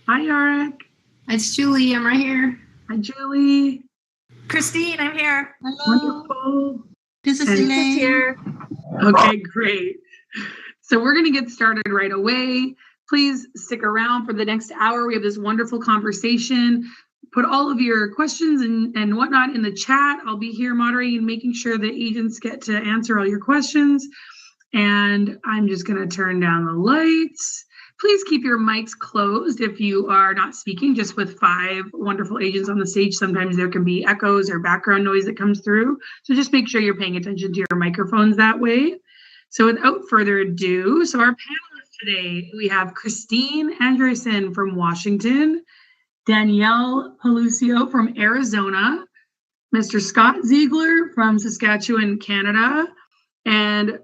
Hi, Yarek. It's Julie. I'm right here. Hi, Julie. Christine, I'm here. Hello. Wonderful. This is Lisa's Elaine. here. Okay, great. So we're going to get started right away. Please stick around for the next hour. We have this wonderful conversation. Put all of your questions and whatnot in the chat. I'll be here moderating and making sure the agents get to answer all your questions. And I'm just going to turn down the lights. Please keep your mics closed if you are not speaking. Just with 5 wonderful agents on the stage, sometimes there can be echoes or background noise that comes through. So just make sure you're paying attention to your microphones that way. So without further ado, so our panelists today, we have Christine Andresen from Washington, Danielle Pelucio from Arizona, Mr. Scott Ziegler from Saskatchewan, Canada, and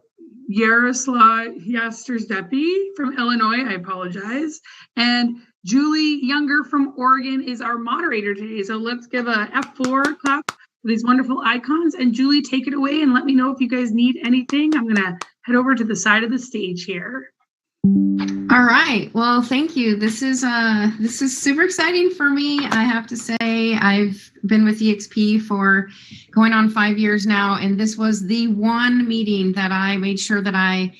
Yaroslav Yasterzepi from Illinois, I apologize. And Julie Younger from Oregon is our moderator today. So let's give a F4 clap for these wonderful icons. And Julie, take it away and let me know if you guys need anything. I'm gonna head over to the side of the stage here. All right. Well, thank you. This is super exciting for me. I have to say, I've been with EXP for going on 5 years now, and this was the one meeting that I made sure that I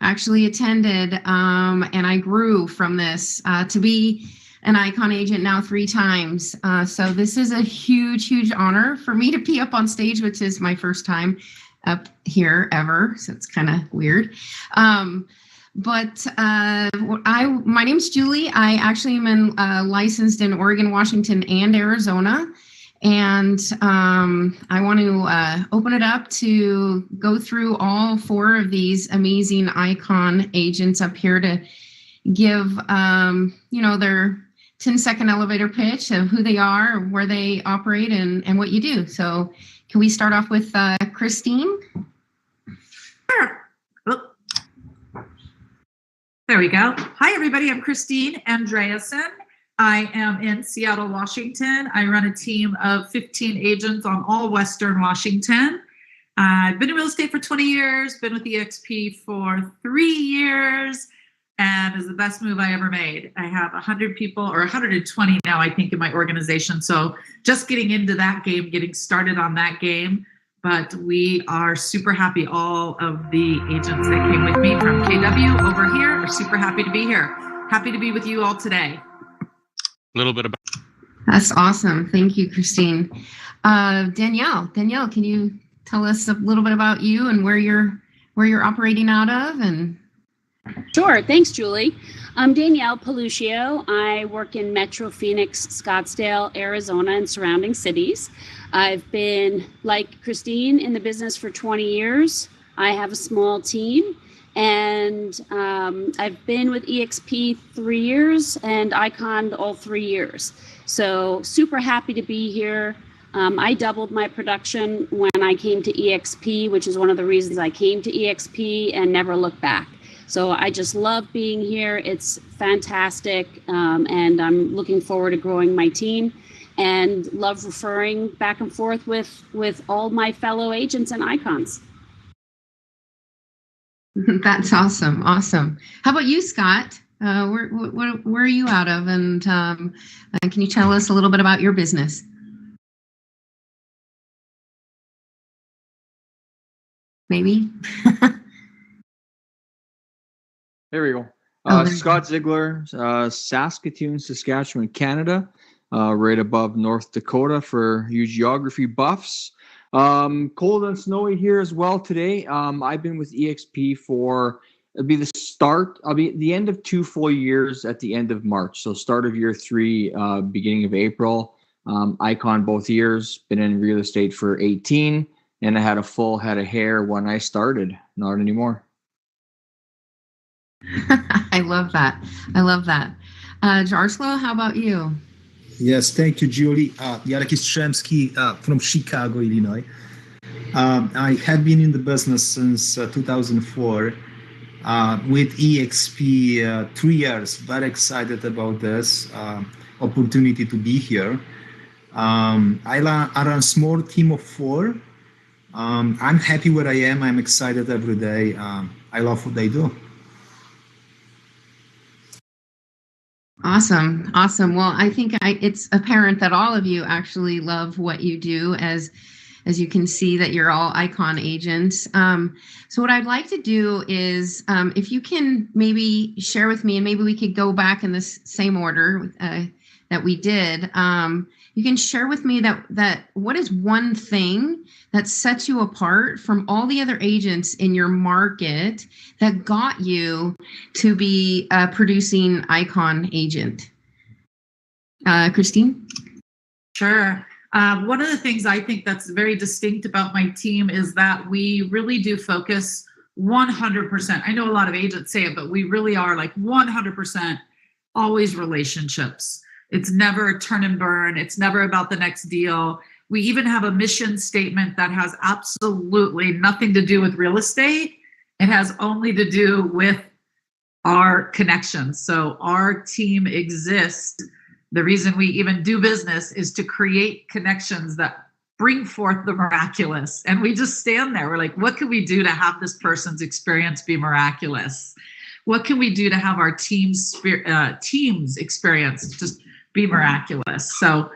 actually attended, and I grew from this to be an ICON agent now 3 times. So this is a huge, huge honor for me to be up on stage, which is my first time up here ever. So it's kind of weird. But my name's Julie. I actually am licensed in Oregon, Washington, and Arizona. And I want to open it up to go through all 4 of these amazing ICON agents up here to give, their 10-second elevator pitch of who they are, where they operate, and what you do. So can we start off with Christine? Sure. There we go. Hi, everybody. I'm Christine Andreasen. I am in Seattle, Washington. I run a team of 15 agents on all Western Washington. I've been in real estate for 20 years, been with EXP for 3 years, and is the best move I ever made. I have 100 people, or 120 now, I think, in my organization. So just getting into that game, getting started on that game. But we are super happy. All of the agents that came with me from KW over here are super happy to be here. Happy to be with you all today. A little bit about. That's awesome. Thank you, Christine. Danielle, can you tell us a little bit about you and where you're operating out of? And Sure. Thanks, Julie. I'm Danielle Pelucio. I work in Metro Phoenix, Scottsdale, Arizona, and surrounding cities. I've been, like Christine, in the business for 20 years. I have a small team, and I've been with EXP 3 years and ICON all 3 years. So super happy to be here. I doubled my production when I came to EXP, which is one of the reasons I came to EXP, and never looked back. So I just love being here. It's fantastic, and I'm looking forward to growing my team, and love referring back and forth with all my fellow agents and icons. That's awesome. Awesome. How about you, Scott? Where are you out of? And can you tell us a little bit about your business? Maybe. There we go. There Scott Ziegler, Saskatoon, Saskatchewan, Canada, right above North Dakota for you geography buffs. Cold and snowy here as well today. I've been with EXP for, it'll be the end of 2 full years at the end of March. So start of year 3, beginning of April. ICON both years, been in real estate for 18, and I had a full head of hair when I started, not anymore. I love that. Jarslo, how about you? Yes, thank you, Julie. Jarek Jastrzębski from Chicago, Illinois. I have been in the business since 2004 with EXP 3 years. Very excited about this opportunity to be here. I run a small team of 4. I'm happy where I am. I'm excited every day. I love what I do. Awesome. Awesome. Well, I think it's apparent that all of you actually love what you do, as you can see that you're all ICON agents. So what I'd like to do is, if you can maybe share with me, and maybe we could go back in this same order that we did. You can share with me that what is one thing that sets you apart from all the other agents in your market that got you to be a producing ICON agent? Christine? Sure. One of the things I think that's very distinct about my team is that we really do focus 100%. I know a lot of agents say it, but we really are like 100% always relationships. It's never a turn and burn. It's never about the next deal. We even have a mission statement that has absolutely nothing to do with real estate. It has only to do with our connections. So our team exists. The reason we even do business is to create connections that bring forth the miraculous. And we just stand there. We're like, what can we do to have this person's experience be miraculous? What can we do to have our team's experience just be miraculous? So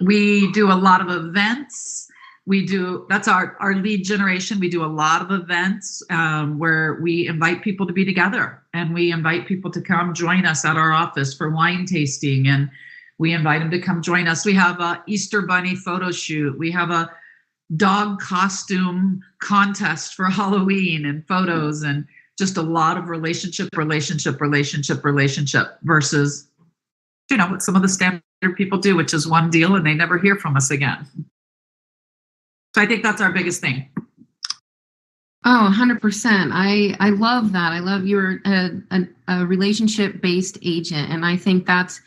we do a lot of events. That's our lead generation. We do a lot of events where we invite people to be together, and we invite people to come join us at our office for wine tasting, and we invite them to come join us. We have a Easter Bunny photo shoot. We have a dog costume contest for Halloween and photos, and just a lot of relationship versus, what some of the standard people do, which is one deal and they never hear from us again. So I think that's our biggest thing. Oh, 100%. I love that. I love you're a relationship-based agent. And I think that's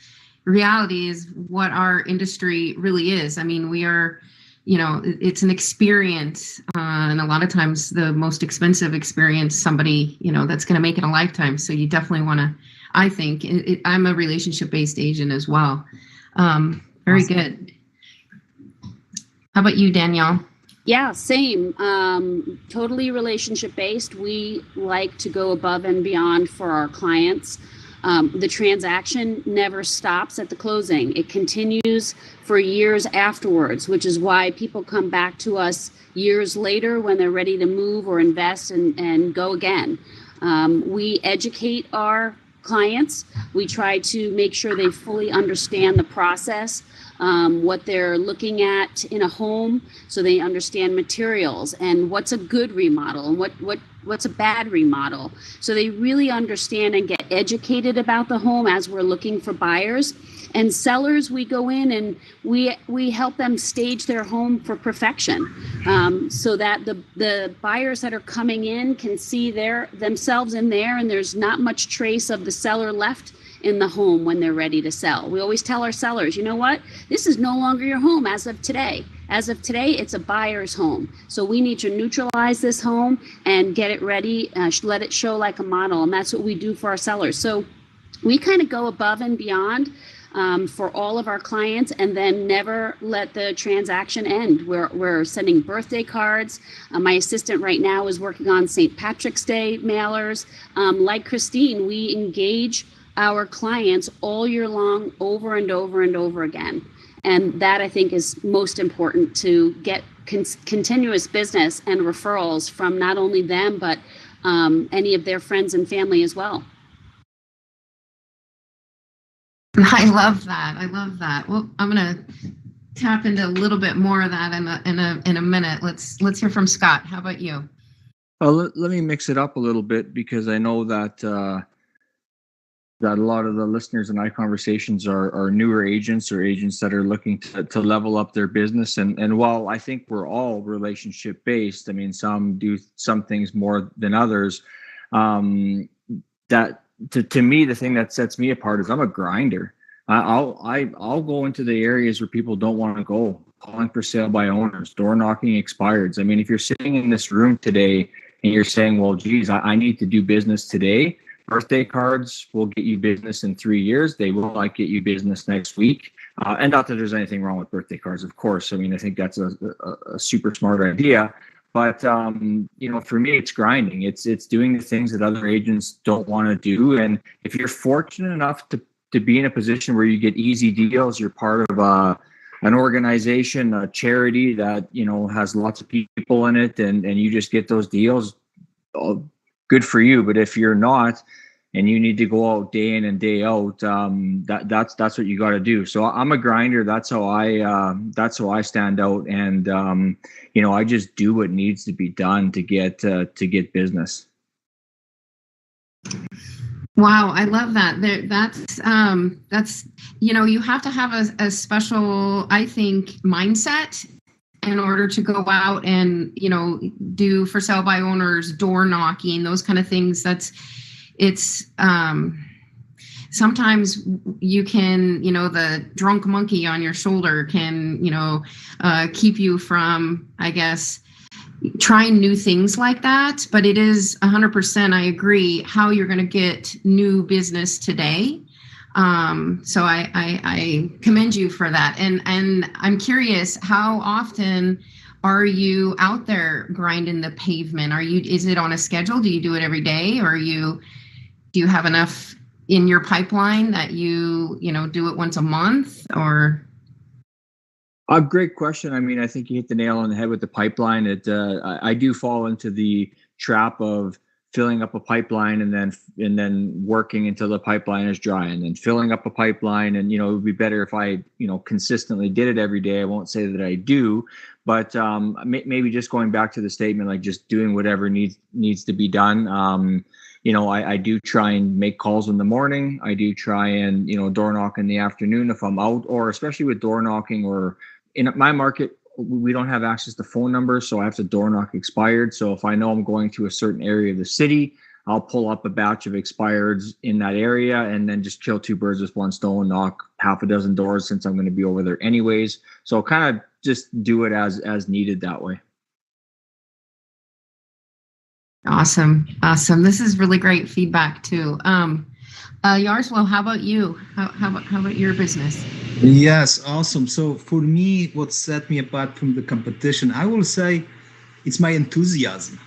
reality is what our industry really is. I mean, we are, it's an experience, and a lot of times the most expensive experience somebody, that's going to make in a lifetime. So you definitely want to, I think, I'm a relationship-based agent as well. Very Awesome. good. How about you, Danielle? Yeah, same. Totally relationship-based. We like to go above and beyond for our clients. The transaction never stops at the closing. It continues for years afterwards, which is why people come back to us years later when they're ready to move or invest and go again. We educate our clients. We try to make sure they fully understand the process, what they're looking at in a home, so they understand materials and what's a good remodel and what's a bad remodel. So they really understand and get educated about the home as we're looking for buyers. And sellers, we go in and we help them stage their home for perfection, so that the buyers that are coming in can see themselves in there, and there's not much trace of the seller left in the home when they're ready to sell. We always tell our sellers, you know what? This is no longer your home as of today. As of today, it's a buyer's home. So we need to neutralize this home and get it ready, let it show like a model. And that's what we do for our sellers. So we kind of go above and beyond for all of our clients, and then never let the transaction end. We're sending birthday cards. My assistant right now is working on St. Patrick's Day mailers. Like Christine, we engage our clients all year long, over and over and over again. And that, I think, is most important, to get continuous business and referrals from not only them, but any of their friends and family as well. I love that. I love that. Well, I'm going to tap into a little bit more of that in a minute. Let's hear from Scott. How about you? Well, let me mix it up a little bit, because I know that that a lot of the listeners in ICONversations are newer agents, or agents that are looking to level up their business. And while I think we're all relationship based, I mean, some do some things more than others. That to me, the thing that sets me apart is I'm a grinder. I'll go into the areas where people don't want to go, calling for sale by owners, door knocking expireds. I mean, if you're sitting in this room today and you're saying, well, geez, I need to do business today. Birthday cards will get you business in 3 years. They will not get you business next week. And not that there's anything wrong with birthday cards, of course. I mean, I think that's a super smart idea. But, for me, it's grinding. It's doing the things that other agents don't want to do. And if you're fortunate enough to be in a position where you get easy deals. You're part of an organization, a charity that, you know, has lots of people in it, and you just get those deals. Good for you. But if you're not, and you need to go out day in and day out, that's what you got to do. So I'm a grinder. That's how I stand out. And you know, I just do what needs to be done to get business. Wow, I love that. That's you know, you have to have a special, I think, mindset in order to go out and, you know, do for sale by owners, door knocking, those kind of things. It's sometimes you can, you know, the drunk monkey on your shoulder can, you know, keep you from, I guess, trying new things like that. But it is 100%, I agree, how you're going to get new business today. So I commend you for that. And I'm curious, how often are you out there grinding the pavement? Is it on a schedule? Do you do it every day? Or do you have enough in your pipeline that you know, do it once a month? Or A great question. I mean, I think you hit the nail on the head with the pipeline. I do fall into the trap of filling up a pipeline and then working until the pipeline is dry, and then filling up a pipeline. And, you know, it would be better if I, you know, consistently did it every day. I won't say that I do, but maybe just going back to the statement, like just doing whatever needs to be done. You know, I do try and make calls in the morning. I do try and, you know, door knock in the afternoon if I'm out, or especially with door knocking, or in my market, we don't have access to phone numbers, so I have to door knock expired. So if I know I'm going to a certain area of the city, I'll pull up a batch of expireds in that area and then just kill two birds with one stone, knock half a dozen doors since I'm going to be over there anyways. So kind of just do it as needed that way. Awesome. This is really great feedback too. Yarslo, how about you? How about your business? Yes, awesome. So for me, what set me apart from the competition, I will say it's my enthusiasm.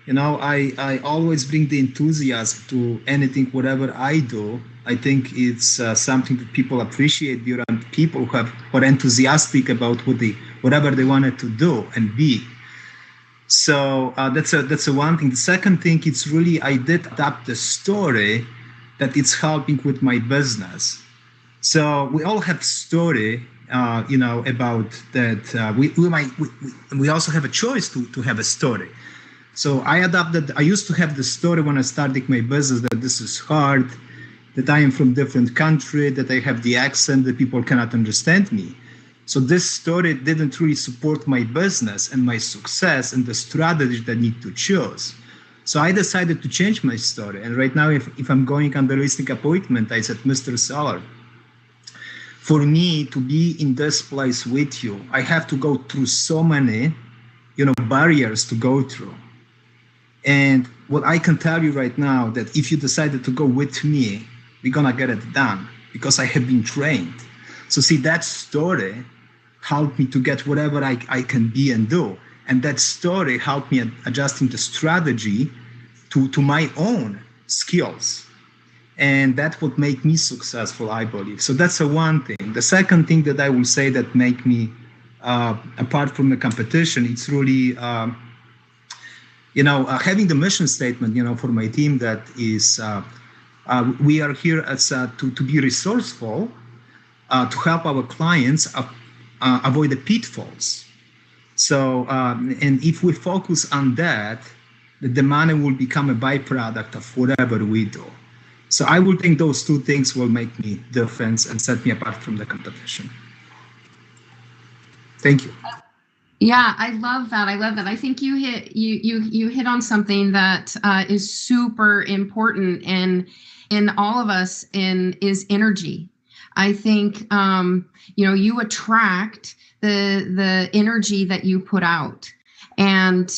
You know, I always bring the enthusiasm to anything, whatever I do. I think it's something that people appreciate, around people who are enthusiastic about whatever they wanted to do and be. So that's a one thing. The second thing, it's really, I did adapt the story that it's helping with my business. So we all have story, you know, about that. We also have a choice to have a story. So I used to have the story when I started my business that this is hard, that I am from different country, that I have the accent, that people cannot understand me. So this story didn't really support my business and my success and the strategy that I need to choose. So I decided to change my story. And right now, if I'm going on the listing appointment, I said, Mr. Seller, for me to be in this place with you, I have to go through so many, you know, barriers to go through. And what I can tell you right now, that if you decided to go with me, we're gonna get it done because I have been trained. So see, that story helped me to get whatever I can be and do. And that story helped me adjusting the strategy to my own skills. And that would make me successful, I believe. So that's the one thing. The second thing that I will say that make me, apart from the competition, it's really, you know, having the mission statement, you know, for my team that is, we are here as to be resourceful, to help our clients avoid the pitfalls. So, and if we focus on that, the money will become a byproduct of whatever we do. So I would think those two things will make me different and set me apart from the competition. Thank you. Yeah, I love that. I think you hit on something that is super important in all of us is energy. I think you know, you attract the energy that you put out, and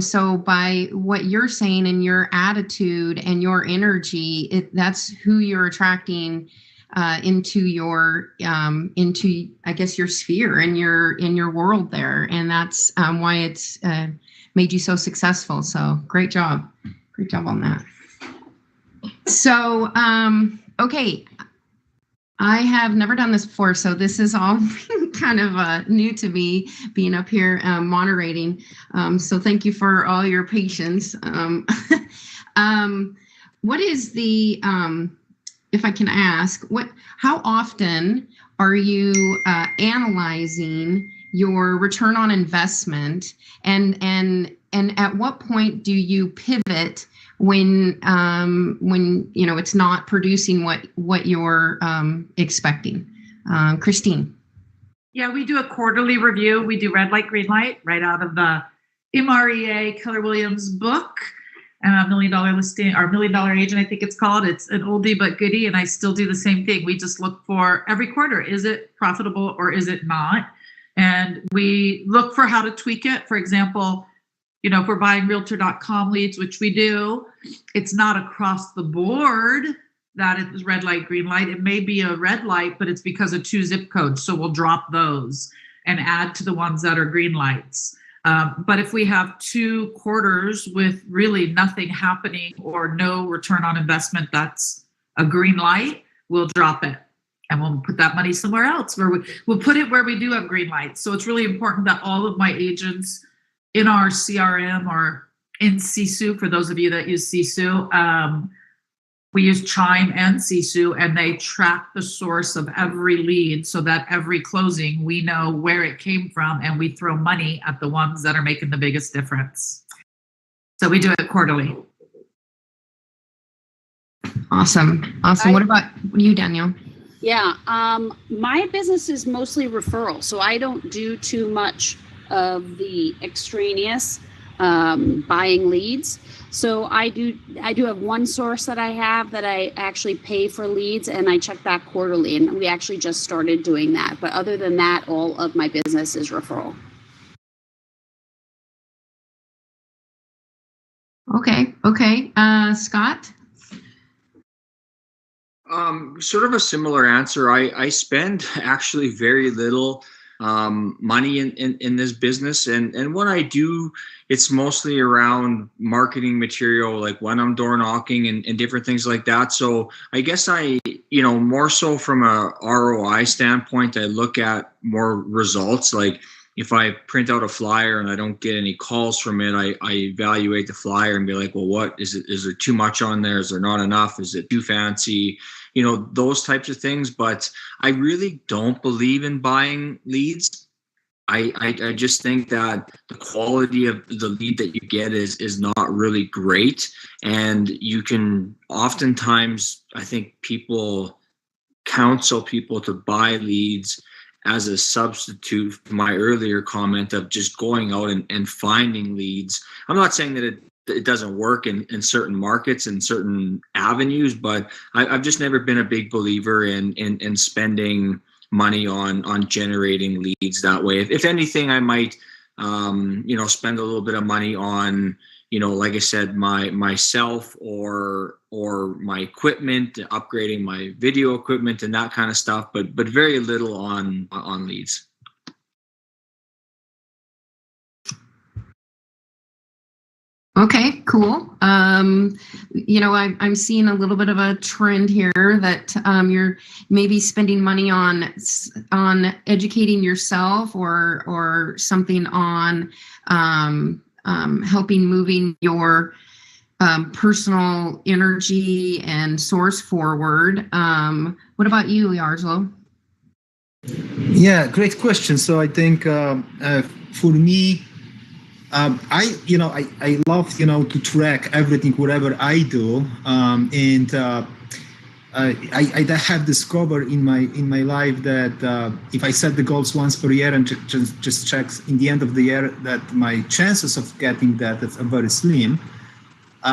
so by what you're saying and your attitude and your energy, that's who you're attracting into your into, I guess, your sphere and in your world there, and that's why it's made you so successful. So great job on that. So, okay, I have never done this before, so this is all kind of new to me, being up here moderating. So thank you for all your patience. What is the, if I can ask, how often are you analyzing your return on investment, and at what point do you pivot when it's not producing what you're expecting? Christine. Yeah, we do a quarterly review. We do red light, green light, right out of the MREA Keller Williams book, $1 Million Listing, or $1 Million Agent, I think it's called. It's an oldie but goodie, and I still do the same thing. We just look for every quarter, is it profitable or is it not? And we look for how to tweak it. For example, if we're buying realtor.com leads, which we do, it's not across the board that it's red light, green light. It may be a red light, but it's because of 2 zip codes. So we'll drop those and add to the ones that are green lights. But if we have 2 quarters with really nothing happening or no return on investment, that's a green light, we'll drop it. And we'll put that money somewhere else, where we'll put it where we do have green lights. So it's really important that all of my agents in our CRM or in Sisu, for those of you that use Sisu, we use Chime and Sisu, and they track the source of every lead so that every closing, we know where it came from, and we throw money at the ones that are making the biggest difference. So we do it quarterly. Awesome. What about you, Danielle? Yeah, my business is mostly referral, so I don't do too much of the extraneous buying leads. So I do have one source that I have that I actually pay for leads, and I check that quarterly, and we actually just started doing that. But other than that, all of my business is referral. Okay. Scott? Sort of a similar answer. I spend actually very little money in this business, and when I do, it's mostly around marketing material, like when I'm door knocking and different things like that. So I guess more so from a ROI standpoint, I look at more results. Like if I print out a flyer and I don't get any calls from it, I evaluate the flyer and be like, well, what is it? Is there too much on there? Is there not enough? Is it too fancy? Those types of things. But I really don't believe in buying leads. I just think that the quality of the lead that you get is not really great. And you can oftentimes, I think people counsel people to buy leads as a substitute for my earlier comment of just going out and finding leads. I'm not saying that it doesn't work in certain markets and certain avenues, but I've just never been a big believer in spending money on generating leads that way. If anything, I might spend a little bit of money on like I said, myself or my equipment, upgrading my video equipment and that kind of stuff, but very little on leads. Okay, cool. I'm seeing a little bit of a trend here that you're maybe spending money on educating yourself or something on helping moving your personal energy and source forward. What about you, Yarslo? Yeah, great question. So I think for me, I love, to track everything, whatever I do. I have discovered in my life that if I set the goals once per year and just check in the end of the year, that my chances of getting that are very slim.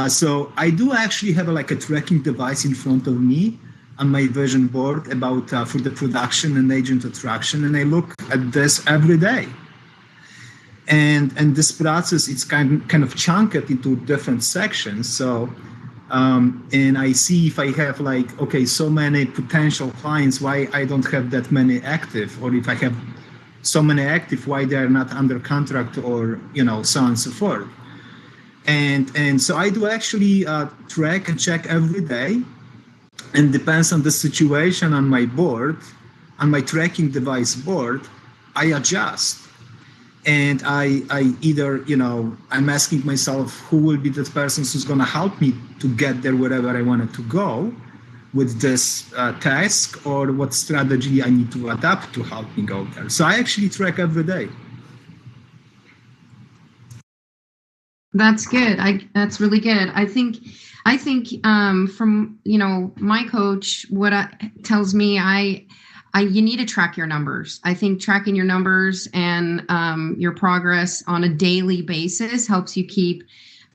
So I do actually have a tracking device in front of me on my vision board about for the production and agent attraction, and I look at this every day. And this process, it's kind of chunked into different sections. So, and I see if I have so many potential clients, why I don't have that many active, or if I have so many active, why they are not under contract, or so on and so forth. And so I do actually track and check every day, and depends on the situation on my board, on my tracking device board, I adjust. And I either, I'm asking myself who will be the person who's going to help me to get there wherever I wanted to go with this task, or what strategy I need to adapt to help me go there. So I actually track every day. That's good. That's really good. I think from my coach, tells me you need to track your numbers. I think tracking your numbers and your progress on a daily basis helps you keep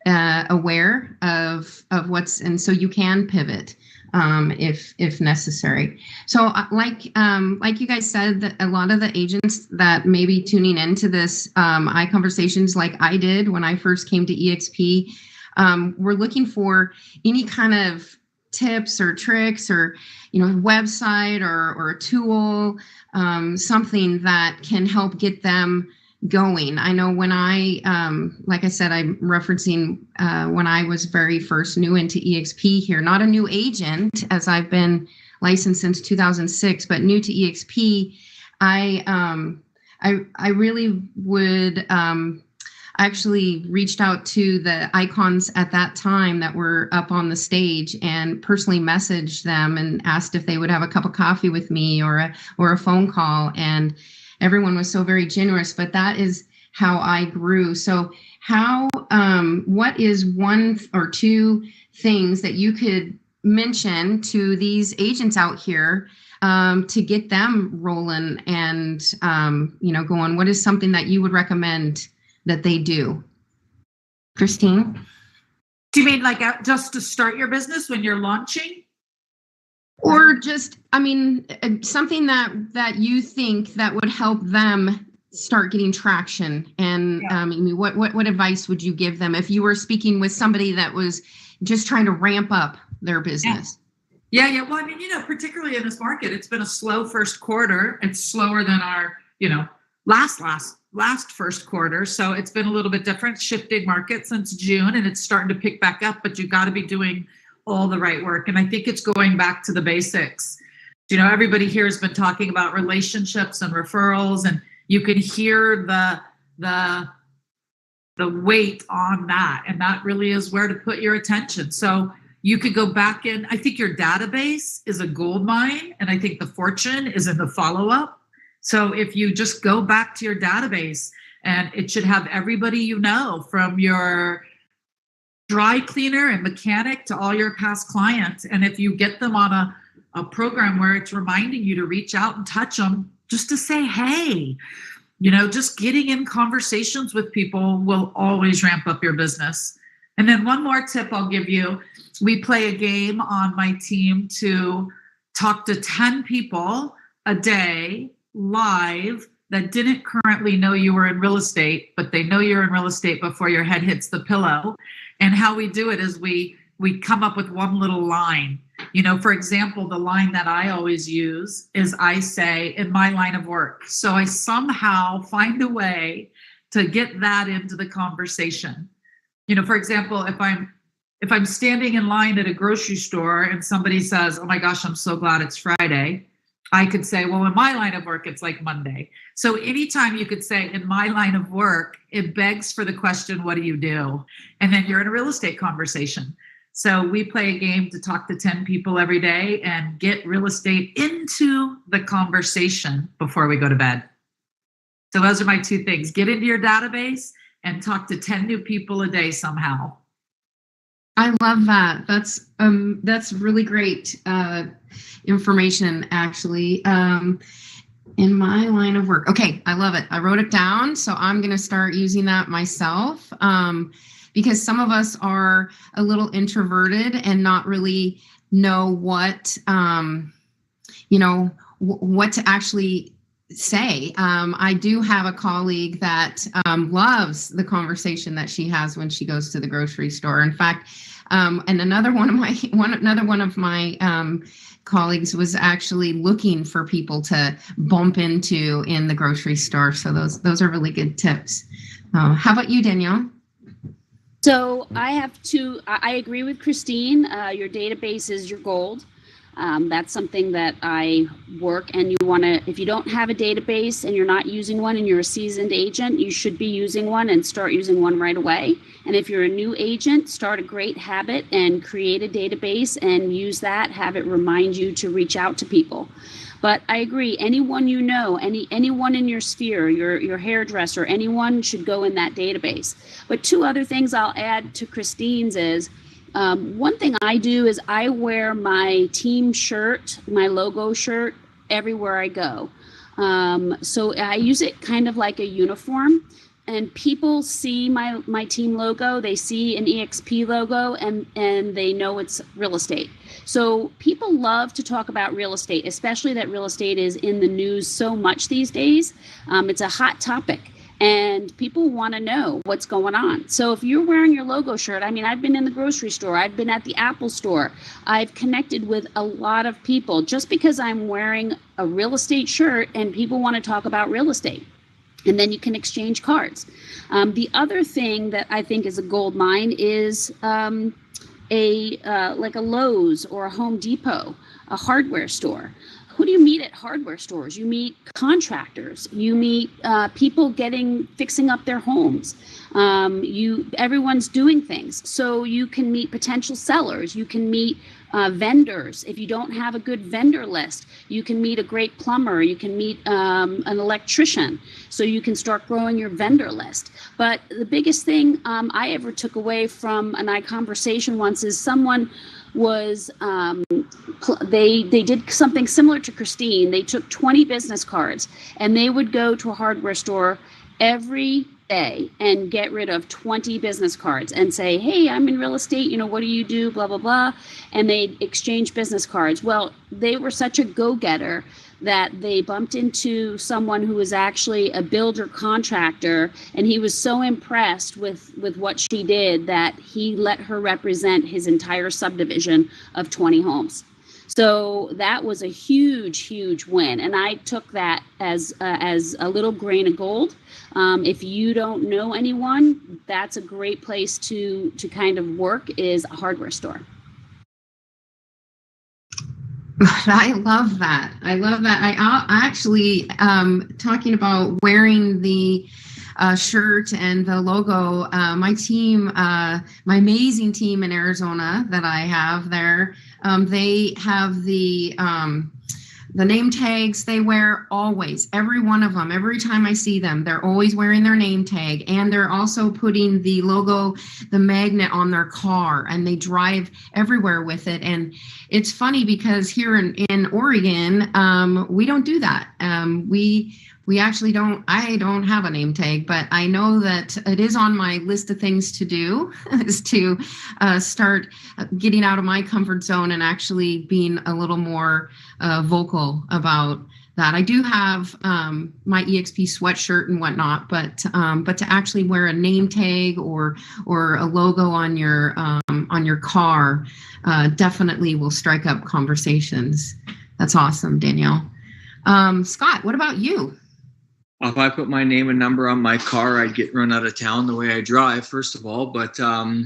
aware of what's, and so you can pivot if necessary. So like you guys said, that a lot of the agents that may be tuning into this ICONversations, like I did when I first came to EXP, we're looking for any kind of tips or tricks, or website or a tool, something that can help get them going. I know when like I said, I'm referencing when I was very first new into EXP here, not a new agent, as I've been licensed since 2006, but new to EXP, I really would actually reached out to the icons at that time that were up on the stage and personally messaged them and asked if they would have a cup of coffee with me or a phone call. And everyone was so very generous, but that is how I grew. So what is one or two things that you could mention to these agents out here to get them rolling and, going? What is something that you would recommend that they do? Christine? Do you mean like just to start your business when you're launching? Or just, something that you think that would help them start getting traction. And what advice would you give them if you were speaking with somebody that was just trying to ramp up their business? Yeah. Well, particularly in this market, it's been a slow first quarter. It's slower than our, last first quarter. So it's been a little bit different, shifting market since June, and it's starting to pick back up, but you got to be doing all the right work. And I think it's going back to the basics. Everybody here has been talking about relationships and referrals, and you can hear the weight on that. And that really is where to put your attention. So you could go back in. I think your database is a gold mine, and I think the fortune is in the follow-up. So if you just go back to your database, and it should have everybody from your dry cleaner and mechanic to all your past clients. And if you get them on a program where it's reminding you to reach out and touch them, just to say, hey, just getting in conversations with people will always ramp up your business. And then one more tip I'll give you. We play a game on my team to talk to 10 people a day live that didn't currently know you were in real estate, but they know you're in real estate before your head hits the pillow. And how we do it is we come up with one little line. For example, the line that I always use is I say, in my line of work. So I somehow find a way to get that into the conversation. For example, if I'm standing in line at a grocery store and somebody says, oh my gosh, I'm so glad it's Friday, I could say, well, in my line of work, it's like Monday. So anytime you could say, in my line of work, it begs for the question, what do you do? And then you're in a real estate conversation. So we play a game to talk to 10 people every day and get real estate into the conversation before we go to bed. So those are my two things. Get into your database and talk to 10 new people a day somehow. I love that. That's really great information, actually. In my line of work. Okay, I love it. I wrote it down, so I'm going to start using that myself, because some of us are a little introverted and not really know what to actually say. I do have a colleague that loves the conversation that she has when she goes to the grocery store. In fact, and another one of my colleagues was actually looking for people to bump into in the grocery store. So those are really good tips. How about you, Danielle? So I agree with Christine. Your database is your gold. That's something that I work, and you want to, if you don't have a database and you're not using one and you're a seasoned agent, you should be using one and start using one right away. And if you're a new agent, start a great habit and create a database and use that, have it remind you to reach out to people. But I agree, anyone you know, anyone in your sphere, your hairdresser, anyone should go in that database. But two other things I'll add to Christine's is, one thing I do is I wear my team shirt, my logo shirt, everywhere I go. So I use it kind of like a uniform, and people see my team logo, they see an EXP logo, and they know it's real estate. So people love to talk about real estate, especially that real estate is in the news so much these days. It's a hot topic. And people want to know what's going on. So if you're wearing your logo shirt, I mean, I've been in the grocery store, I've been at the Apple store, I've connected with a lot of people just because I'm wearing a real estate shirt and people want to talk about real estate. And then you can exchange cards. The other thing that I think is a gold mine is like a Lowe's or a Home Depot, a hardware store. Who do you meet at hardware stores? You meet contractors. You meet people fixing up their homes. Everyone's doing things. So you can meet potential sellers. You can meet vendors. If you don't have a good vendor list, you can meet a great plumber. You can meet an electrician. So you can start growing your vendor list. But the biggest thing I ever took away from an ICONversation once is someone was they did something similar to Christine. They took 20 business cards and they would go to a hardware store every day and get rid of 20 business cards and say, hey, I'm in real estate, what do you do, blah, blah, blah. And they'd exchange business cards. Well, they were such a go-getter that they bumped into someone who was actually a builder contractor, and he was so impressed with what she did that he let her represent his entire subdivision of 20 homes. So that was a huge, huge win, and I took that as a little grain of gold. If you don't know anyone, that's a great place to kind of work, is a hardware store. I love that. I actually, talking about wearing the shirt and the logo, my team, my amazing team in Arizona that I have there, they have the name tags they wear always, every one of them. Every time I see them, they're always wearing their name tag, and they're also putting the logo, the magnet on their car, and they drive everywhere with it. And it's funny because here in Oregon, we don't do that. We actually don't, I don't have a name tag, but I know that it is on my list of things to do, is to start getting out of my comfort zone and actually being a little more vocal about that. I do have my EXP sweatshirt and whatnot, but to actually wear a name tag or a logo on your car definitely will strike up conversations. That's awesome, Danielle. Scott, what about you? If I put my name and number on my car, I'd get run out of town the way I drive, first of all. But I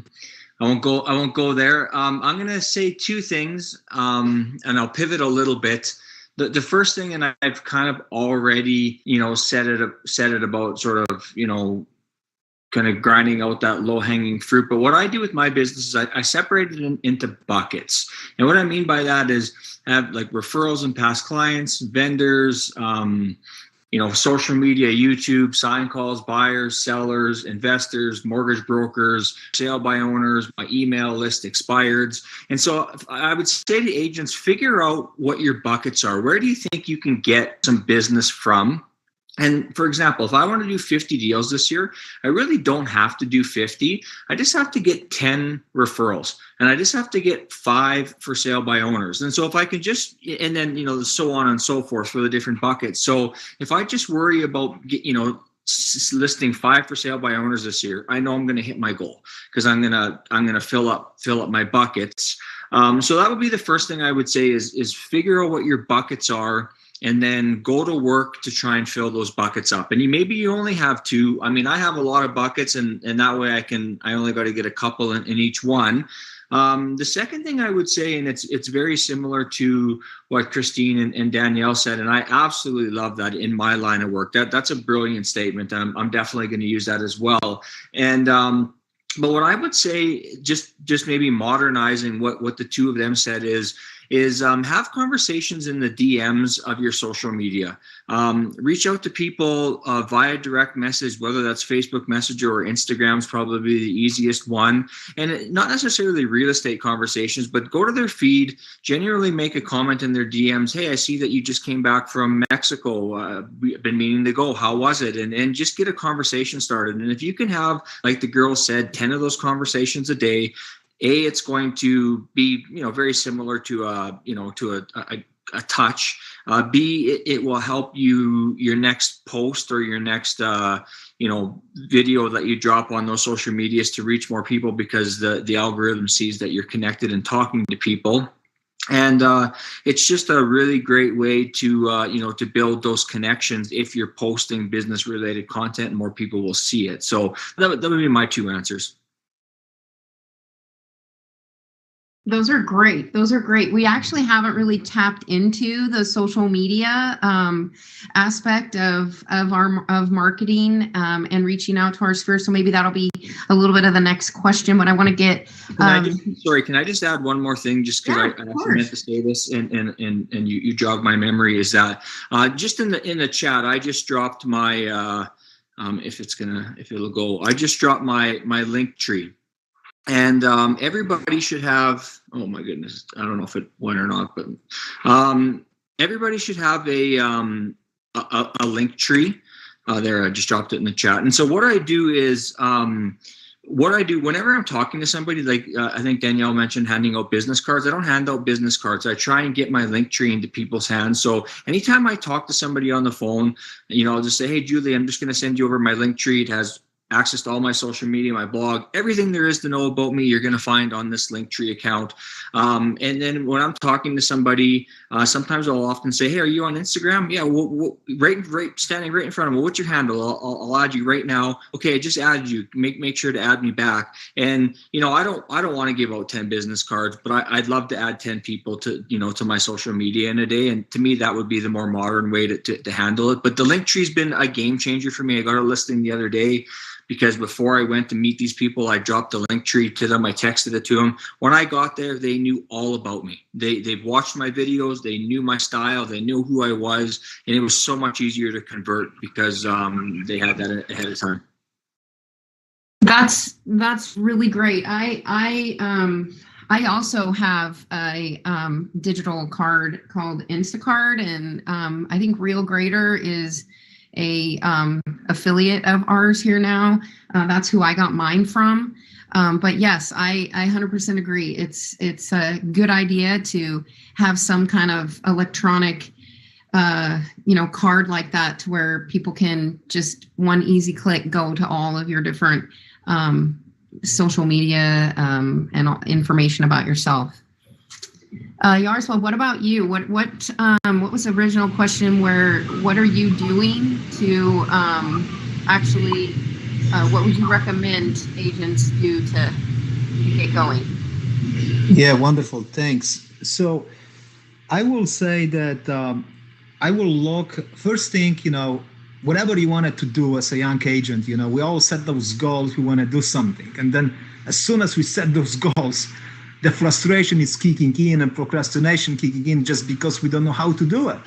won't go there. I'm going to say two things, and I'll pivot a little bit. The first thing, and I've kind of already, said it about sort of, kind of grinding out that low-hanging fruit. But what I do with my business is I separate it into buckets. And what I mean by that is I have like referrals and past clients, vendors, social media, YouTube, sign calls, buyers, sellers, investors, mortgage brokers, sale by owners, my email list, expireds. And so I would say to agents, figure out what your buckets are. Where do you think you can get some business from? And for example, if I want to do 50 deals this year, I really don't have to do 50. I just have to get 10 referrals, and I just have to get 5 for sale by owners. And so if I can just, and then, so on and so forth for the different buckets. So if I just worry about, listing 5 for sale by owners this year, I know I'm going to hit my goal because I'm going to fill up my buckets. So that would be the first thing I would say is figure out what your buckets are. and then go to work to try and fill those buckets up. And maybe you only have two. I mean, I have a lot of buckets, and that way I only got to get a couple in each one. The second thing I would say, and it's very similar to what Christine and Danielle said, and I absolutely love that in my line of work. That's a brilliant statement. I'm definitely going to use that as well. And but what I would say, just maybe modernizing what the two of them said is have conversations in the DMs of your social media. Reach out to people via direct message, whether that's Facebook Messenger or Instagram's probably the easiest one. And not necessarily real estate conversations, but go to their feed, genuinely make a comment in their DMs. Hey, I see that you just came back from Mexico. We've been meaning to go. How was it? And just get a conversation started. And if you can have, like the girl said, 10 of those conversations a day, it's going to be, very similar to a touch. B, it will help your next post or your next, video that you drop on those social medias to reach more people, because the algorithm sees that you're connected and talking to people. And it's just a really great way to, to build those connections if you're posting business related content, and more people will see it. So that would be my two answers. Those are great. We actually haven't really tapped into the social media aspect of marketing and reaching out to our sphere. So maybe that'll be a little bit of the next question. But I want to get. Can I just add one more thing? Just because I actually meant to say this, and you jogged my memory. Is that just in the chat? I just dropped my I just dropped my link tree. And everybody should have, oh my goodness, I don't know if it went or not, but everybody should have a link tree. There, I just dropped it in the chat. And so what I do is, whenever I'm talking to somebody, like I think Danielle mentioned handing out business cards, I don't hand out business cards. I try and get my link tree into people's hands. So anytime I talk to somebody on the phone, I'll just say, hey, Julie, I'm just going to send you over my link tree. It has access to all my social media, my blog, everything there is to know about me, you're going to find on this Linktree account. And then when I'm talking to somebody, sometimes I'll often say, hey, are you on Instagram? Yeah, right, standing right in front of me. What's your handle? I'll add you right now. Okay, I just added you. Make sure to add me back. And I don't want to give out 10 business cards, but I'd love to add 10 people to to my social media in a day. And to me, that would be the more modern way to handle it. But the Linktree's been a game changer for me. I got a listing the other day, because before I went to meet these people, I dropped a link tree to them. I texted it to them. When I got there, they knew all about me. They've watched my videos. They knew my style. They knew who I was. And it was so much easier to convert because they had that ahead of time. That's really great. I also have a digital card called Instacard, and I think Real Grader is a affiliate of ours here now. That's who I got mine from. But yes, I 100% agree. It's a good idea to have some kind of electronic card like that, to where people can just one easy click go to all of your different social media and information about yourself. Yaroslav, what about you? What was the original question? What are you doing to actually? What would you recommend agents do to get going? Yeah, wonderful. Thanks. So, I will say that I will look first thing. Whatever you wanted to do as a young agent, we all set those goals. We want to do something, and then as soon as we set those goals, the frustration is kicking in and procrastination kicking in just because we don't know how to do it.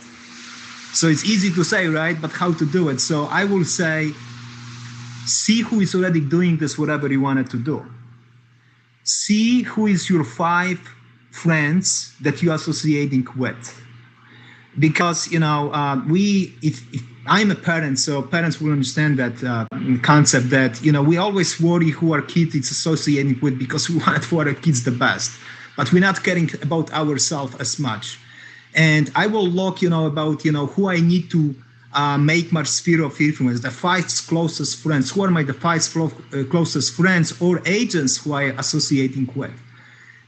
So it's easy to say, right? But how to do it? So I will say, see who is already doing this, whatever you wanted to do. See who is your 5 friends that you're associating with. Because, if I'm a parent, so parents will understand that concept that, we always worry who our kid is associating with because we want for our kids the best, but we're not caring about ourselves as much. And I will look, about, who I need to make my sphere of influence, the 5 closest friends. Who are the 5 closest friends or agents who I am associating with?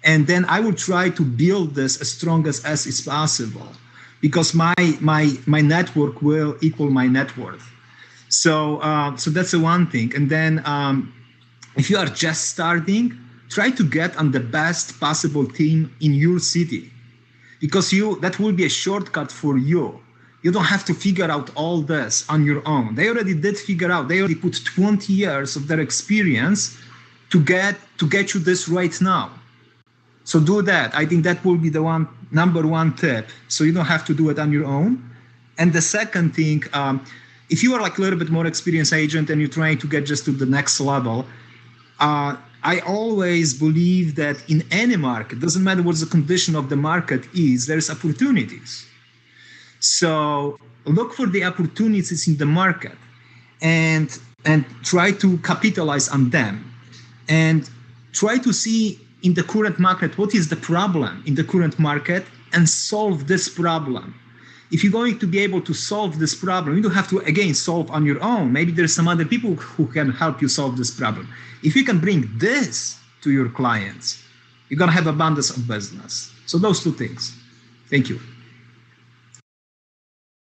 And then I will try to build this as strong as is possible. because my network will equal my net worth. So that's the one thing. And then if you are just starting, try to get on the best possible team in your city, because that will be a shortcut for you. You don't have to figure out all this on your own. They already did figure out. They already put 20 years of their experience to get you this right now. So do that. I think that will be the number one tip. So you don't have to do it on your own. And the second thing, if you are like a little bit more experienced agent and you're trying to get just to the next level, I always believe that in any market, doesn't matter what the condition of the market is, there's opportunities. So look for the opportunities in the market and try to capitalize on them, and try to see in the current market what is the problem in the current market and solve this problem. If you're going to be able to solve this problem, you don't have to, again, solve on your own. Maybe there's some other people who can help you solve this problem. If you can bring this to your clients, you're going to have abundance of business. So those two things. Thank you.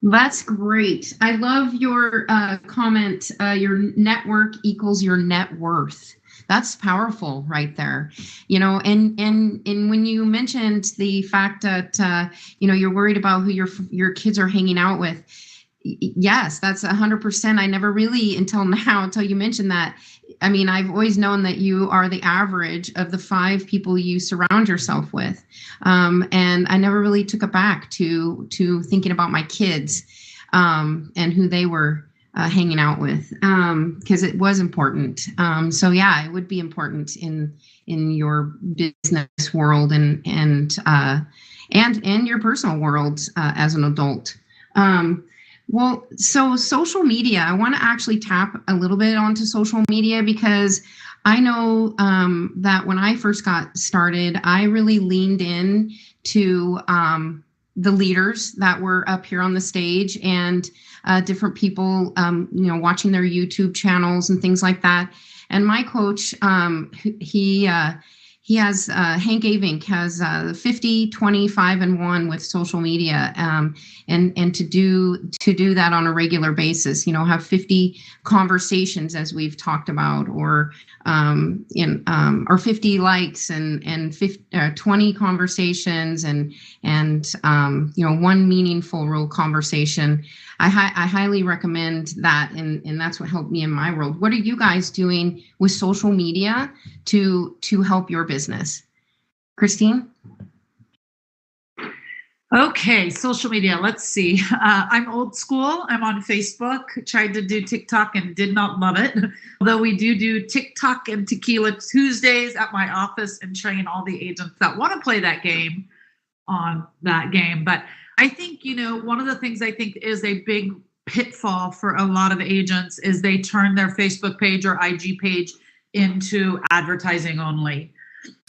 That's great. I love your comment. Your network equals your net worth. That's powerful right there. And when you mentioned the fact that, you're worried about who your kids are hanging out with. Yes, that's 100%. I never really until you mentioned that. I mean, I've always known that you are the average of the 5 people you surround yourself with. And I never really took it back to thinking about my kids and who they were hanging out with, because it was important. So yeah, it would be important in your business world and your personal world as an adult. Well, so social media, I want to actually tap a little bit onto social media, because I know that when I first got started, I really leaned in to the leaders that were up here on the stage, and different people, watching their YouTube channels and things like that. And my coach, he has Hank Avink has 50, 25, and 1 with social media, and to do that on a regular basis. Have 50 conversations, as we've talked about, or 50 likes and 20 conversations, and 1 meaningful real conversation. I highly recommend that, and that's what helped me in my world. What are you guys doing with social media to help your business? Christine? Okay, social media. Let's see. I'm old school. I'm on Facebook. Tried to do TikTok and did not love it. Although we do TikTok and Tequila Tuesdays at my office and train all the agents that want to play that game on that game. But I think, one of the things I think is a big pitfall for a lot of agents is they turn their Facebook page or IG page into advertising only.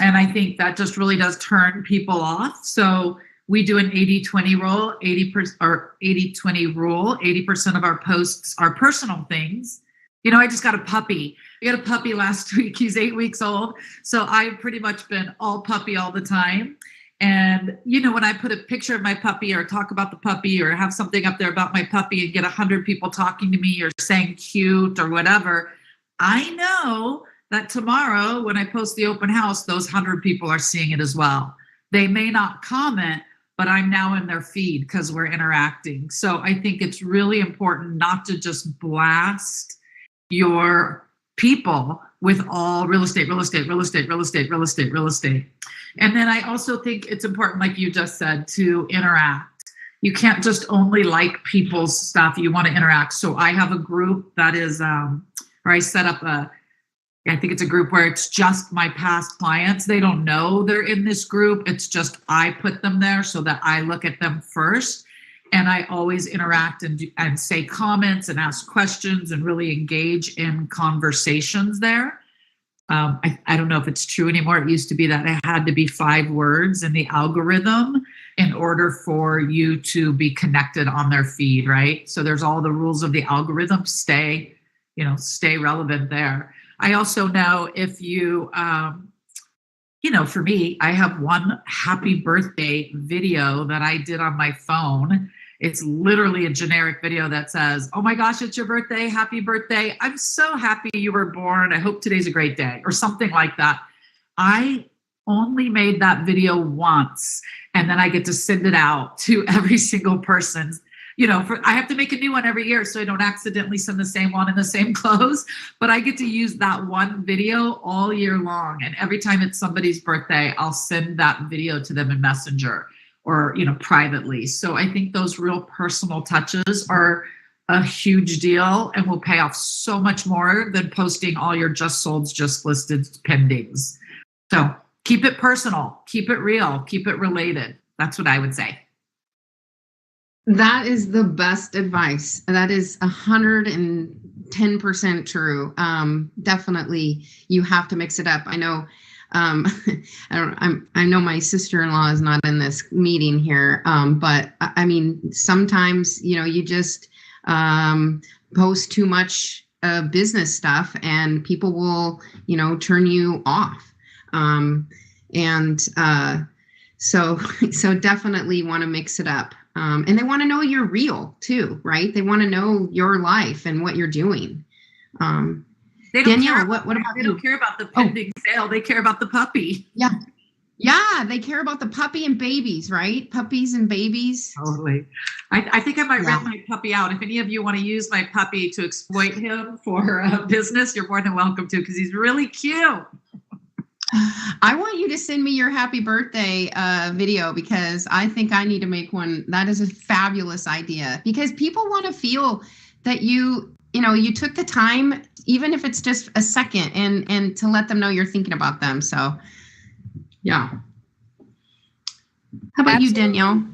And I think that just really does turn people off. So we do an 80-20 rule, 80-20 rule. 80% of our posts are personal things. I just got a puppy. I got a puppy last week. He's 8 weeks old. So I've pretty much been all puppy all the time. And, when I put a picture of my puppy or talk about the puppy or have something up there about my puppy and get 100 people talking to me or saying cute or whatever, I know that tomorrow when I post the open house, those 100 people are seeing it as well. They may not comment, but I'm now in their feed because we're interacting. So I think it's really important not to just blast your people with all real estate. And then I also think it's important, like you just said, to interact. You can't just only like people's stuff. You want to interact. So I have a group that is, or I set up I think it's a group where it's just my past clients. They don't know they're in this group. It's just I put them there so that I look at them first. And I always interact and say comments and ask questions and really engage in conversations there. I don't know if it's true anymore. It used to be that it had to be 5 words in the algorithm in order for you to be connected on their feed, right? So there's all the rules of the algorithm. Stay relevant there. I also know if you For me, I have one happy birthday video that I did on my phone. It's literally a generic video that says, "Oh my gosh, it's your birthday. Happy birthday. I'm so happy you were born. I hope today's a great day," or something like that. I only made that video once, and then I get to send it out to every single person. I have to make a new one every year so I don't accidentally send the same one in the same clothes, but I get to use that one video all year long. And every time it's somebody's birthday, I'll send that video to them in Messenger or, privately. So I think those real personal touches are a huge deal and will pay off so much more than posting all your just solds, just listed pendings. So keep it personal, keep it real, keep it related. That's what I would say. That is the best advice. That is 110% true. Definitely, you have to mix it up. I know. I know my sister-in-law is not in this meeting here, but I mean, sometimes you just post too much business stuff, and people will turn you off. So definitely want to mix it up. And they want to know you're real too, right? They want to know your life and what you're doing. Danielle, what about they don't care about the pending sale. They care about the puppy. Yeah, they care about the puppy and babies, right? Puppies and babies. Totally. I think I might rent my puppy out. If any of you want to use my puppy to exploit him for business, you're more than welcome to, because he's really cute. I want you to send me your happy birthday video, because I think I need to make one. That is a fabulous idea, because people want to feel that you took the time, even if it's just a second, and to let them know you're thinking about them. So, yeah. How about you, Danielle?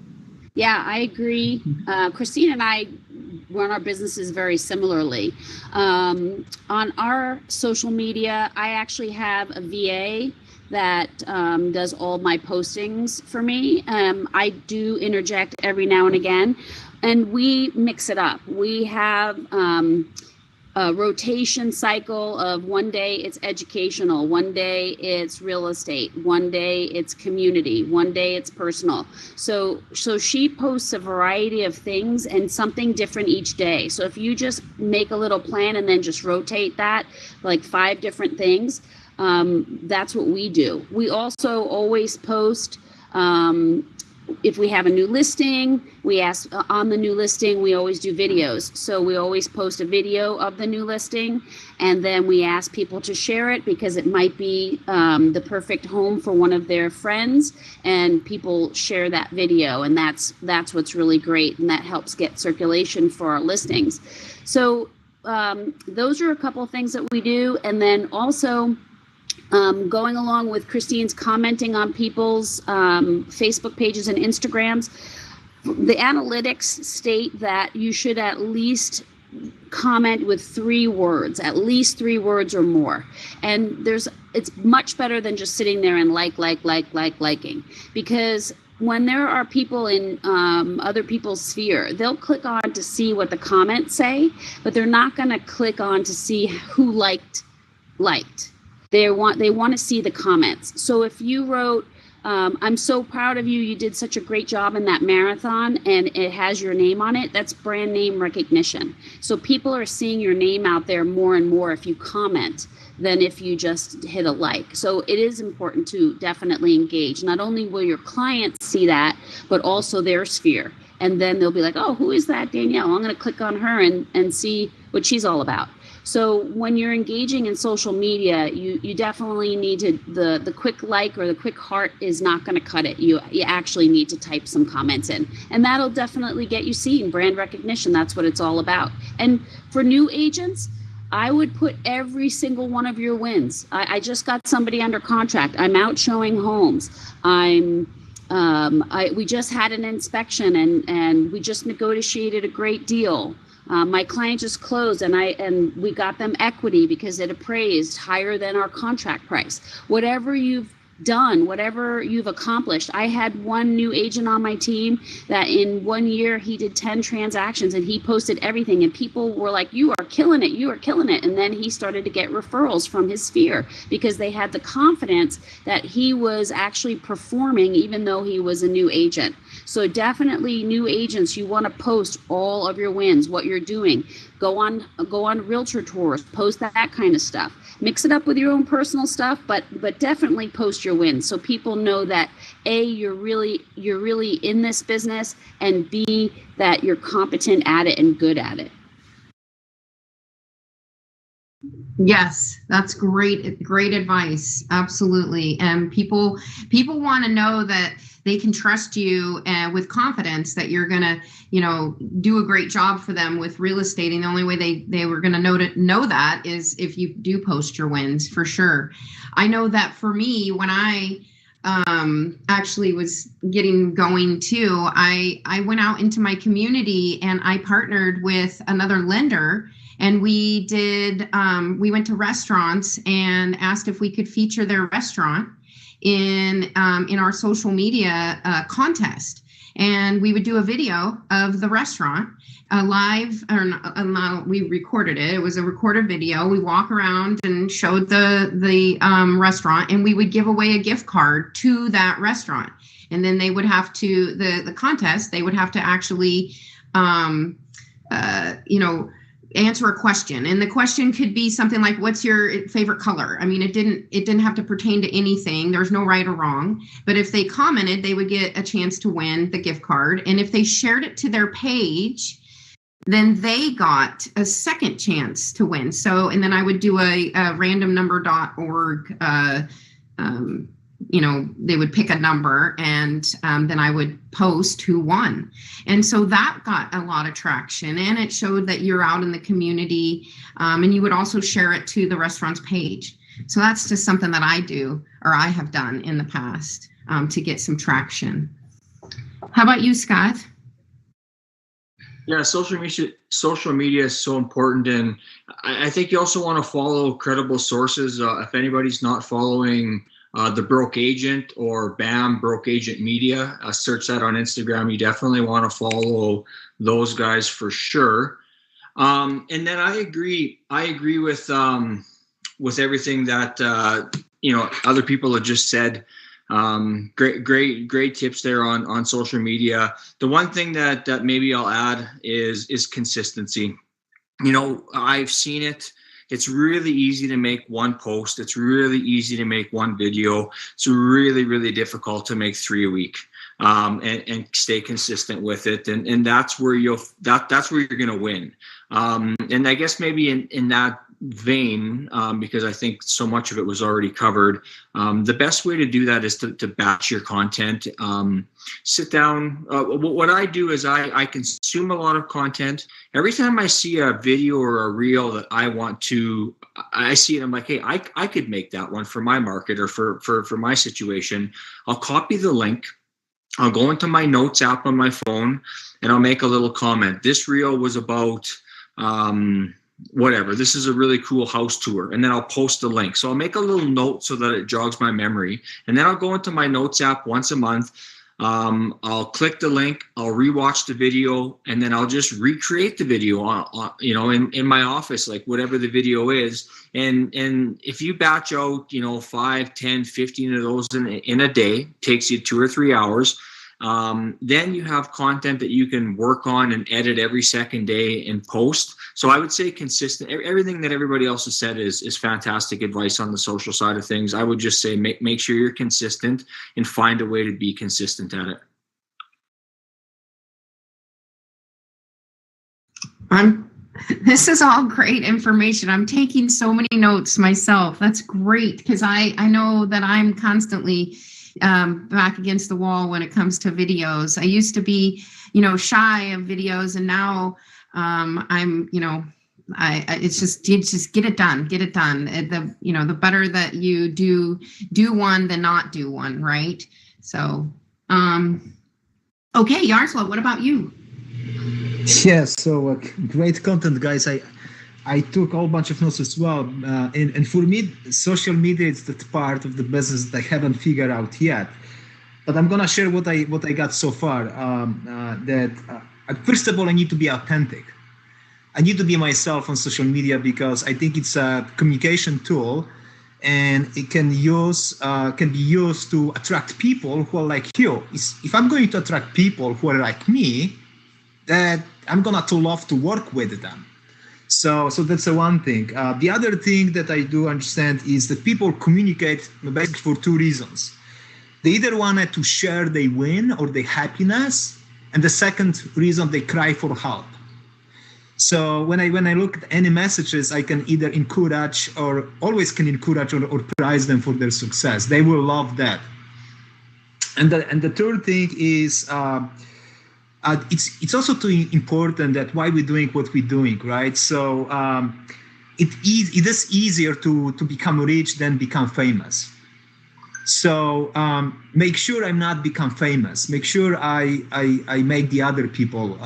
Yeah, I agree. Christine and I run our businesses very similarly. On our social media, I actually have a VA that does all my postings for me. I do interject every now and again, and we mix it up. We have a rotation cycle of one day it's educational, one day it's real estate, one day it's community, one day it's personal. So she posts a variety of things and something different each day. So if you just make a little plan and then just rotate that, like 5 different things, that's what we do. We also always post, if we have a new listing, we ask on the new listing, we always do videos. So we always post a video of the new listing, and then we ask people to share it, because it might be the perfect home for one of their friends, and people share that video, and that's what's really great, and that helps get circulation for our listings. So those are a couple of things that we do. And then also, going along with Christine's commenting on people's Facebook pages and Instagrams, the analytics state that you should at least comment with 3 words, at least 3 words or more. And it's much better than just sitting there and liking, because when there are people in other people's sphere, they'll click on to see what the comments say, but they're not going to click on to see who liked. They want to see the comments. So if you wrote, I'm so proud of you, you did such a great job in that marathon, and it has your name on it, that's brand name recognition. So people are seeing your name out there more and more if you comment than if you just hit a like. So it is important to definitely engage. Not only will your clients see that, but also their sphere. And then they'll be like, oh, who is that Danielle? I'm going to click on her and see what she's all about. So when you're engaging in social media, you definitely need to, the quick like or the quick heart is not going to cut it. You actually need to type some comments in, and that'll definitely get you seen. Brand recognition, that's what it's all about. And for new agents, I would put every single one of your wins. I just got somebody under contract. I'm out showing homes. We just had an inspection, and we just negotiated a great deal. My client just closed, and we got them equity because it appraised higher than our contract price. Whatever you've done, whatever you've accomplished. I had one new agent on my team that in 1 year he did 10 transactions and he posted everything, and people were like, you are killing it, you are killing it. And then he started to get referrals from his sphere because they had the confidence that he was actually performing even though he was a new agent. So definitely new agents, you want to post all of your wins, what you're doing. Go on realtor tours, post that kind of stuff. Mix it up with your own personal stuff, but definitely post your wins so people know that A, you're really in this business, and B, that you're competent at it and good at it. Yes, that's great advice. Absolutely. And people want to know that they can trust you with confidence that you're going to, do a great job for them with real estate. And the only way they were going to know that is if you do post your wins, for sure. I know that for me, when I actually was getting going too, I went out into my community and I partnered with another lender. And we went to restaurants and asked if we could feature their restaurant in our social media contest. And we would do a video of the restaurant live, we recorded it. It was a recorded video. We walk around and showed the restaurant, and we would give away a gift card to that restaurant. And then they would have to, the contest, they would have to actually, answer a question, and the question could be something like, what's your favorite color? I mean, it didn't have to pertain to anything. There's no right or wrong, but if they commented, they would get a chance to win the gift card. And if they shared it to their page, then they got a second chance to win. So, and then I would do a randomnumber.org, they would pick a number, and then I would post who won. And so that got a lot of traction, and it showed that you're out in the community, and you would also share it to the restaurant's page. So that's just something that I do, or I have done in the past, to get some traction. How about you, Scott? Yeah, social media is so important, and I think you also want to follow credible sources. If anybody's not following the Broke Agent or BAM Broke Agent Media, search that on Instagram. You definitely want to follow those guys for sure. And then I agree with everything that other people have just said. Great tips there on social media. The one thing that maybe I'll add is consistency. I've seen it. It's really easy to make one post. It's really easy to make one video. It's really, really difficult to make 3 a week, and stay consistent with it. And that's where that's where you're going to win. And I guess maybe in that vein, because I think so much of it was already covered, the best way to do that is to batch your content. Sit down. What I do is I consume a lot of content. Every time I see a video or a reel that I see it, I'm like, hey, I could make that one for my market or for my situation. I'll copy the link. I'll go into my notes app on my phone, and I'll make a little comment. This reel was about whatever. This is a really cool house tour. And then I'll post the link. So I'll make a little note so that it jogs my memory. And then I'll go into my notes app once a month. I'll click the link, I'll rewatch the video, and then I'll just recreate the video in my office, like whatever the video is. And if you batch out, 5, 10, 15 of those in a day, takes you 2 or 3 hours. Then you have content that you can work on and edit every second day and post. So I would say consistent. Everything that everybody else has said is fantastic advice on the social side of things. I would just say make sure you're consistent and find a way to be consistent at it. This is all great information. I'm taking so many notes myself. That's great, because I know that I'm constantly back against the wall when it comes to videos. I used to be, shy of videos, and now I'm, it's just get it done. The better that you do one than not do one, right? So, okay, Yaroslav, what about you? Yeah, so great content, guys. I took a whole bunch of notes as well. And for me, social media is that part of the business that I haven't figured out yet. But I'm gonna share what I got so far. First of all, I need to be authentic. I need to be myself on social media because I think it's a communication tool, and it can be used to attract people who are like you. If I'm going to attract people who are like me, that I'm gonna love to work with them. So that's the one thing. The other thing that I do understand is that people communicate basically for two reasons. They either wanted to share their win or their happiness, and the second reason, they cry for help. So when I look at any messages, I can either encourage or always can encourage or praise them for their success. They will love that. And the third thing is it's also too important that why we're doing what we're doing, right? So it is easier to become rich than become famous. So make sure I'm not become famous. Make sure I make the other people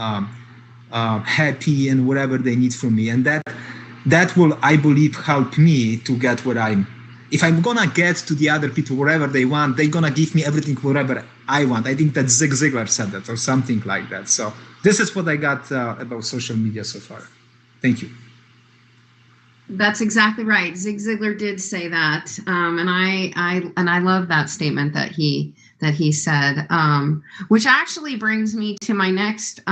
happy and whatever they need from me, and that will, I believe, help me to get what I'm. If I'm gonna get to the other people whatever they want, they're gonna give me everything whatever I want. I think that Zig Ziglar said that or something like that. So this is what I got about social media so far. Thank you. That's exactly right. Zig Ziglar did say that, and I love that statement that he said, which actually brings me to my next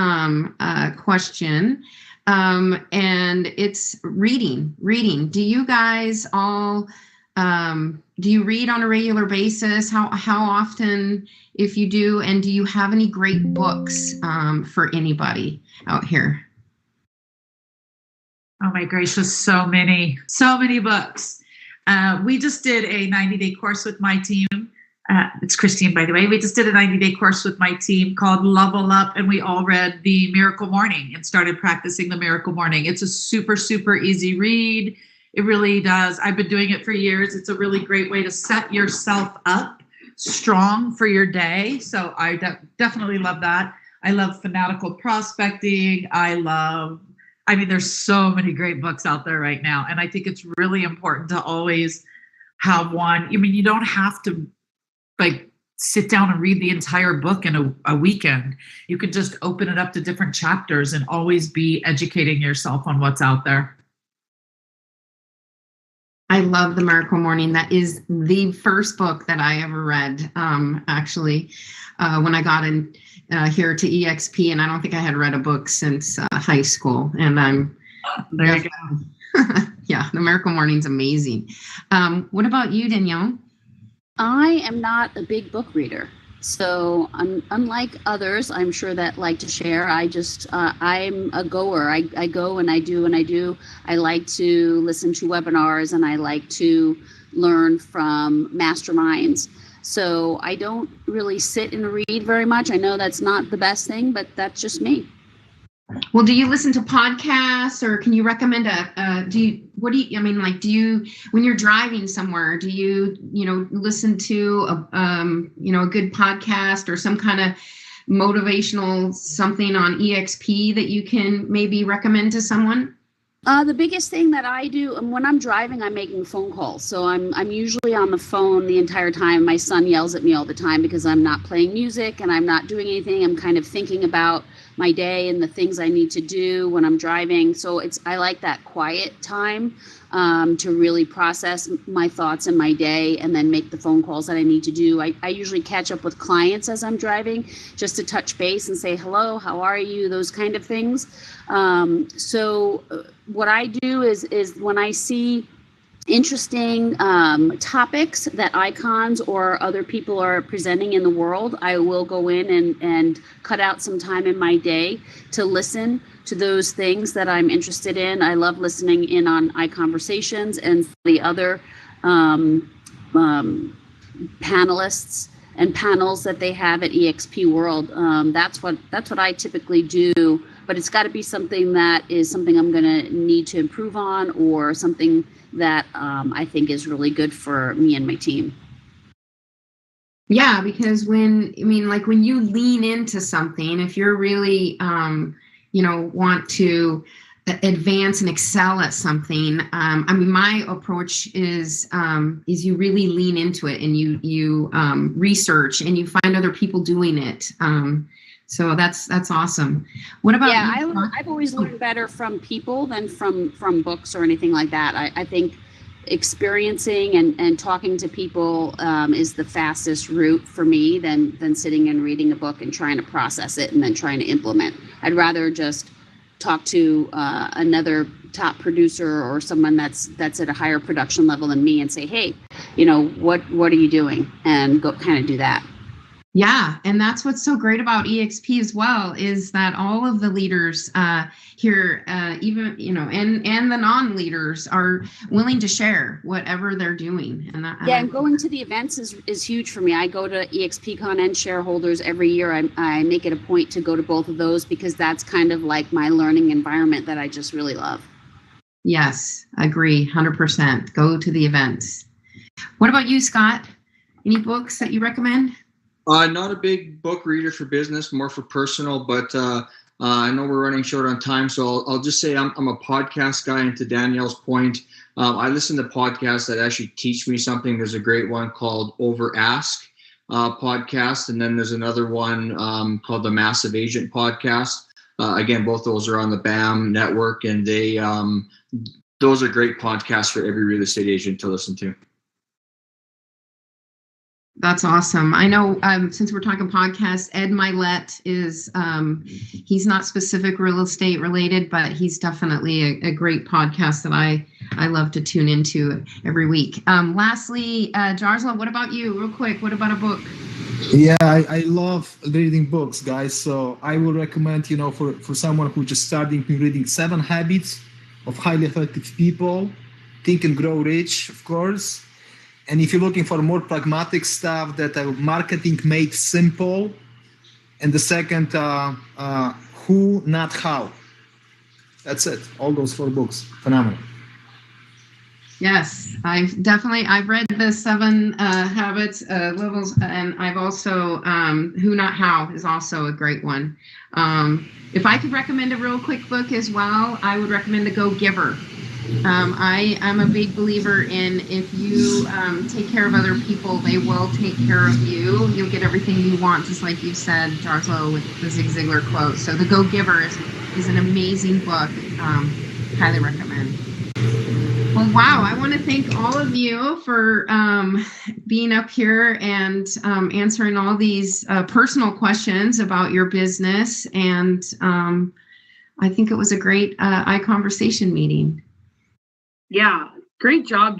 question, and it's reading. Do you guys all do you read on a regular basis? How often, if you do, and do you have any great books for anybody out here? Oh my gracious, so many books. We just did a 90-day course with my team. It's Christine, by the way. We just did a 90-day course with my team called Level Up, and we all read the Miracle Morning and started practicing the Miracle Morning. It's a super, super easy read. It really does. I've been doing it for years. It's a really great way to set yourself up strong for your day. So I definitely love that. I love Fanatical Prospecting. There's so many great books out there right now. And I think it's really important to always have one. I mean, you don't have to sit down and read the entire book in a weekend. You could just open it up to different chapters and always be educating yourself on what's out there. I love The Miracle Morning. That is the first book that I ever read, actually, when I got in here to EXP, and I don't think I had read a book since high school. And There you go. Yeah, The Miracle Morning's amazing. What about you, Danielle? I am not a big book reader. So unlike others, I'm sure that like to share, I'm a goer. I go and I do. I like to listen to webinars and I like to learn from masterminds. So I don't really sit and read very much. I know that's not the best thing, but that's just me. Well, do you listen to podcasts, or can you recommend when you're driving somewhere, do you listen to a good podcast or some kind of motivational something on EXP that you can maybe recommend to someone? The biggest thing that I do, and when I'm driving, I'm making phone calls. So I'm usually on the phone the entire time. My son yells at me all the time because I'm not playing music and I'm not doing anything. I'm kind of thinking about my day and the things I need to do when I'm driving. So I like that quiet time to really process my thoughts in my day and then make the phone calls that I need to do. I usually catch up with clients as I'm driving just to touch base and say, hello, how are you? Those kind of things. So what I do is when I see interesting topics that icons or other people are presenting in the world, I will go in and cut out some time in my day to listen to those things that I'm interested in. I love listening in on ICONversations and the other panelists and panels that they have at EXP World. That's what I typically do, but it's got to be something that is something I'm going to need to improve on, or something that I think is really good for me and my team. Yeah, because when you lean into something, if you're really, want to advance and excel at something, I mean, my approach is you really lean into it and you research and you find other people doing it. So that's awesome. What about you? I've always learned better from people than from books or anything like that. I think experiencing and talking to people is the fastest route for me than sitting and reading a book and trying to process it and then trying to implement. I'd rather just talk to another top producer or someone that's at a higher production level than me and say, hey, what are you doing? And go kind of do that. Yeah, and that's what's so great about EXP as well, is that all of the leaders here, even and the non-leaders are willing to share whatever they're doing. And going to the events is huge for me. I go to EXPCon and shareholders every year. I make it a point to go to both of those because that's kind of like my learning environment that I just really love. Yes, agree, 100%. Go to the events. What about you, Scott? Any books that you recommend? Not a big book reader for business, more for personal, but I know we're running short on time, so I'll just say I'm a podcast guy, and to Danielle's point, I listen to podcasts that actually teach me something. There's a great one called Over Ask podcast, and then there's another one called the Massive Agent podcast. Again, both those are on the BAM network, and those are great podcasts for every real estate agent to listen to. That's awesome. I know since we're talking podcasts, Ed Milet is, he's not specific real estate related, but he's definitely a great podcast that I love to tune into every week. Lastly, Jarzla, what about you? Real quick, what about a book? Yeah, I love reading books, guys. So I would recommend, for someone who just starting reading 7 Habits of Highly Effective People, Think and Grow Rich, of course. And if you're looking for more pragmatic stuff that marketing made simple, and the second, Who, Not How. That's it. All those 4 books. Phenomenal. Yes, I've read the 7 habits levels, and I've also Who Not How is also a great one. If I could recommend a real quick book as well, I would recommend The Go Giver. I'm a big believer in if you take care of other people, they will take care of you. You'll get everything you want, just like you said, Jarzlo, with the Zig Ziglar quote. So The Go Giver is an amazing book. Highly recommend. Well, wow. I want to thank all of you for being up here and answering all these personal questions about your business. And I think it was a great iConversation meeting. Yeah, great job,